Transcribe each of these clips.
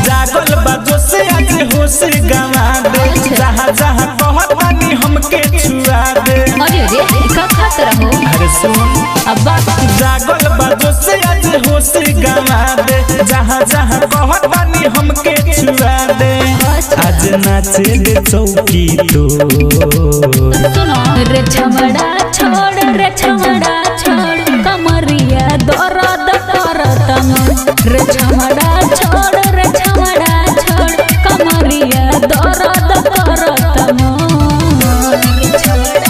जागल बाजो से आज होश गवा दे, जहाँ जहाँ कहत बानी हमके छुआ दे। अरे रे का खात रहो। अरे सुन अब्बा जागल बाजो से आज होश गवा दे, जहाँ जहाँ कहत बानी हमके छुआ दे। आज नाचे दे चौकी तो सुनो रे छमड़ा छोड़, रे छमड़ा छोड़, कमरिया दर्द करत मन। रे छमड़ा छोड़, रे छमड़ा छोड़, कमरिया दर्द करत मन। रे छमड़ा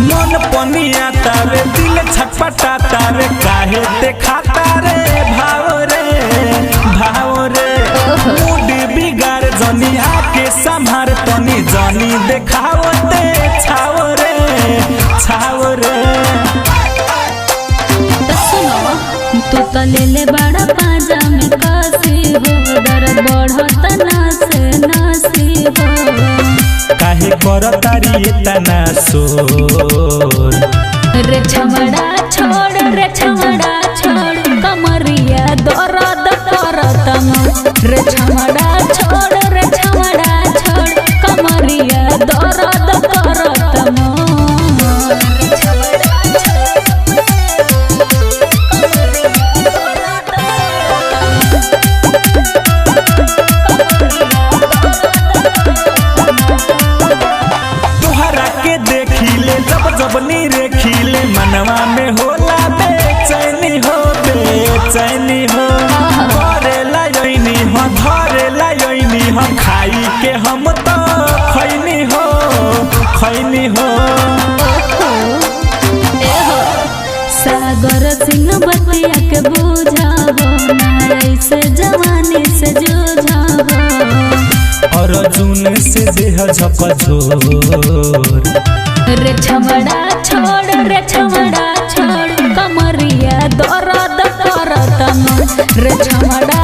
मन पनिया तारे दिल छटपटा तारे, काहे देखाता रे भाव रे मूड बिगाड़ जनी आके संभार तनी, जनी देखावते छाव रे। सुनो तू तो ले ले बड़ा पाजा में कासी हो, दर्द बढ़त नासी हो। काहे करतारी इतना शोर। रे छमड़ा छोड़, रे छमड़ा छोड़, कमरिया दर्द करत मन। रे छमड़ा छोड़, रे छमड़ा छोड़, कमरिया दर्द करत मन। रे छमड़ा तोहरा के देखिले जब नी रेखिले, मनवा में होला बेचैनी हो। करेला योइनी हो, धरेला योइनी हो, खाई के हम तो खैनी हो। सागर सिंह बतिया के बुझाबो, ना ऐसे जवानी से जूझाबो। अर्जुन से देह झकझोर। रे छमड़ा छोड़, रे छमड़ा छोड़, कमरिया दर्द करत मन। रे छमड़ा